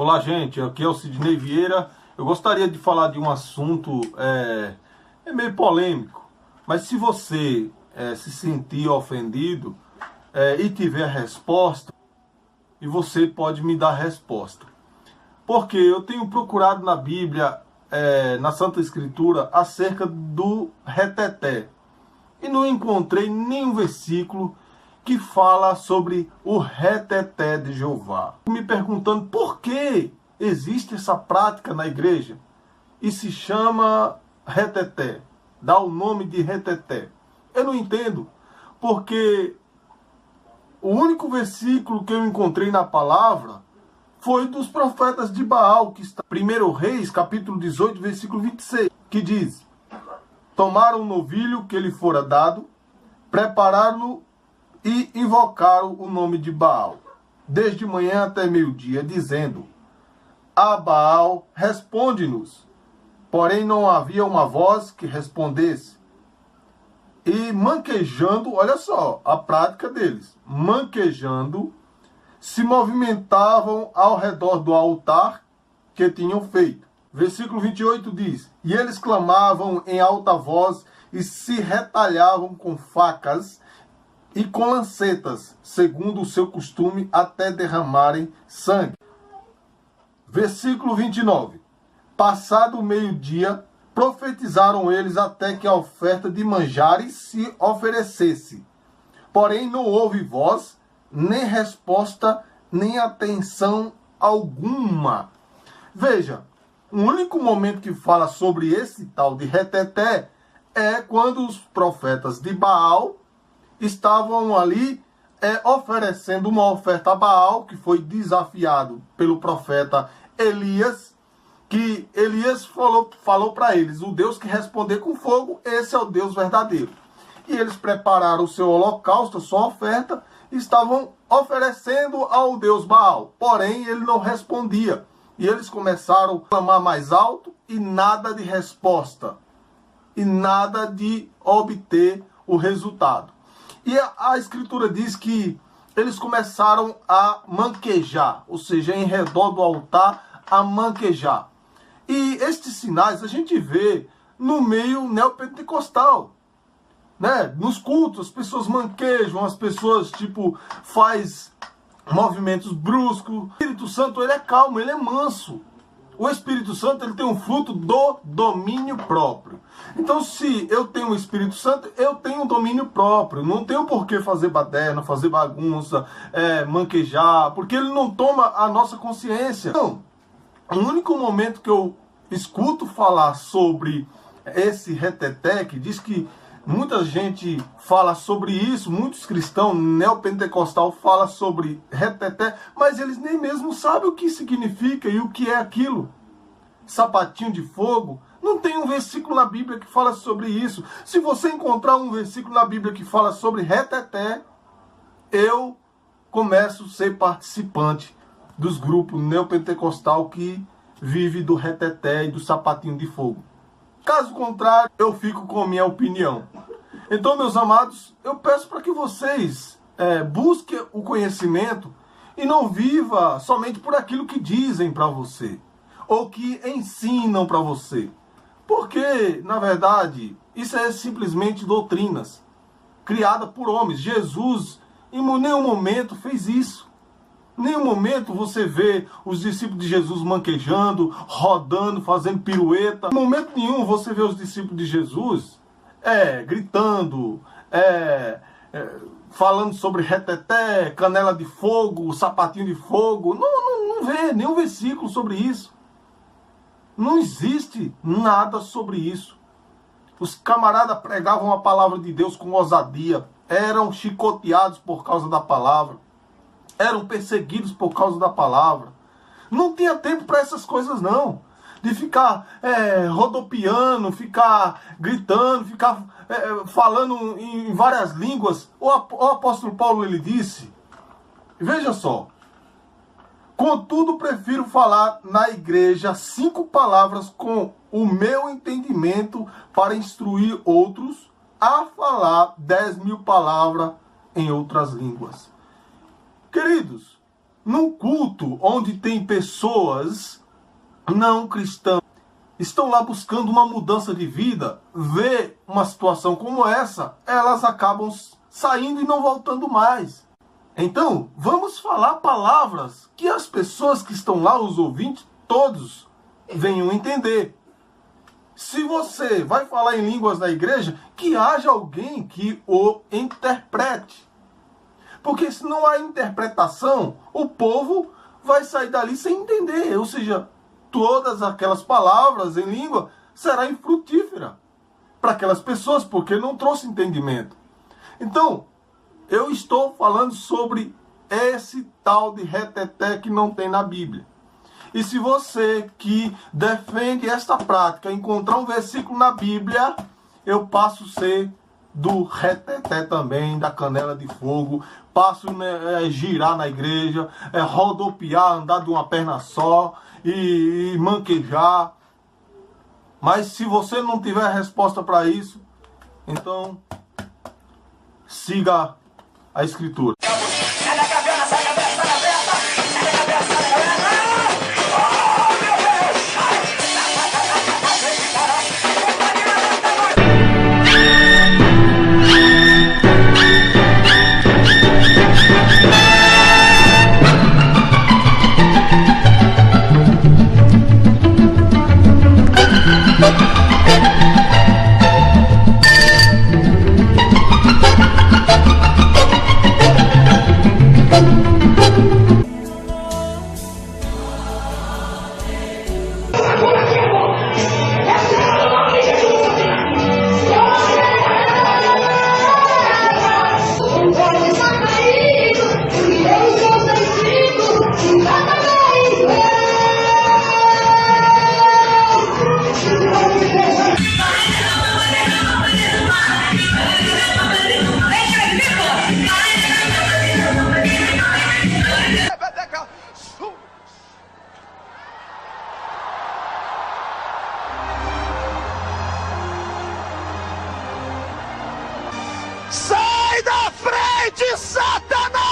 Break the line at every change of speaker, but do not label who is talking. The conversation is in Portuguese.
Olá, gente, aqui é o Sidney Vieira. Eu gostaria de falar de um assunto meio polêmico, mas se você se sentir ofendido e tiver resposta, e você pode me dar resposta. Porque eu tenho procurado na Bíblia, na Santa Escritura, acerca do reteté. E não encontrei nenhum versículo que fala sobre o reteté de Jeová. Me perguntando por que existe essa prática na igreja e se chama reteté, dá o nome de reteté. Eu não entendo, porque o único versículo que eu encontrei na palavra foi dos profetas de Baal, que está em 1 Reis, capítulo 18, versículo 26, que diz: tomaram o novilho que lhe fora dado, prepararam-no e invocaram o nome de Baal, desde manhã até meio-dia, dizendo: a Baal, responde-nos. Porém não havia uma voz que respondesse. E manquejando, olha só a prática deles, manquejando, se movimentavam ao redor do altar que tinham feito. Versículo 28 diz: e eles clamavam em alta voz e se retalhavam com facas e com lancetas, segundo o seu costume, até derramarem sangue. Versículo 29. Passado o meio-dia, profetizaram eles até que a oferta de manjares se oferecesse. Porém não houve voz, nem resposta, nem atenção alguma. Veja, o único momento que fala sobre esse tal de reteté é quando os profetas de Baal estavam ali oferecendo uma oferta a Baal, que foi desafiado pelo profeta Elias, que Elias falou para eles: o Deus que responder com fogo, esse é o Deus verdadeiro. E eles prepararam o seu holocausto, a sua oferta, e estavam oferecendo ao Deus Baal. Porém, ele não respondia. E eles começaram a clamar mais alto e nada de resposta. E nada de obter o resultado. E a Escritura diz que eles começaram a manquejar, ou seja, em redor do altar, a manquejar. E estes sinais a gente vê no meio neopentecostal, né? Nos cultos, as pessoas manquejam, as pessoas, faz movimentos bruscos. O Espírito Santo, ele é calmo, ele é manso. O Espírito Santo, ele tem um fruto do domínio próprio. Então, se eu tenho o Espírito Santo, eu tenho um domínio próprio. Não tenho por que fazer baderna, fazer bagunça, manquejar, porque ele não toma a nossa consciência. Não. O único momento que eu escuto falar sobre esse reteté, que diz que muita gente fala sobre isso, muitos cristãos neopentecostal falam sobre reteté, mas eles nem mesmo sabem o que significa e o que é aquilo. Sapatinho de fogo. Não tem um versículo na Bíblia que fala sobre isso. Se você encontrar um versículo na Bíblia que fala sobre reteté, eu começo a ser participante dos grupos neopentecostal que vive do reteté e do sapatinho de fogo. Caso contrário, eu fico com a minha opinião. Então, meus amados, eu peço para que vocês busquem o conhecimento e não viva somente por aquilo que dizem para você ou que ensinam para você. Porque, na verdade, isso é simplesmente doutrinas criadas por homens. Jesus, em nenhum momento, fez isso. Em nenhum momento você vê os discípulos de Jesus manquejando, rodando, fazendo pirueta. Em momento nenhum você vê os discípulos de Jesus gritando, falando sobre reteté, canela de fogo, sapatinho de fogo. Não vê nenhum versículo sobre isso. Não existe nada sobre isso. Os camaradas pregavam a palavra de Deus com ousadia, eram chicoteados por causa da palavra, eram perseguidos por causa da palavra. Não tinha tempo para essas coisas, não. De ficar rodopiando, ficar gritando, ficar falando em várias línguas. O apóstolo Paulo, ele disse, veja só: contudo, prefiro falar na igreja 5 palavras com o meu entendimento para instruir outros, a falar 10.000 palavras em outras línguas. Queridos, num culto onde tem pessoas não cristãs, estão lá buscando uma mudança de vida, vê uma situação como essa, elas acabam saindo e não voltando mais. Então, vamos falar palavras que as pessoas que estão lá, os ouvintes, todos venham entender. Se você vai falar em línguas na igreja, que haja alguém que o interprete. Porque se não há interpretação, o povo vai sair dali sem entender. Ou seja, todas aquelas palavras em língua será infrutífera para aquelas pessoas, porque não trouxe entendimento. Então, eu estou falando sobre esse tal de reteté que não tem na Bíblia. E se você que defende esta prática encontrar um versículo na Bíblia, eu passo a ser do reteté também, da canela de fogo, passo a girar na igreja, rodopiar, andar de uma perna só e manquejar. Mas se você não tiver resposta para isso, então siga a Escritura.
Sai da frente, Satanás!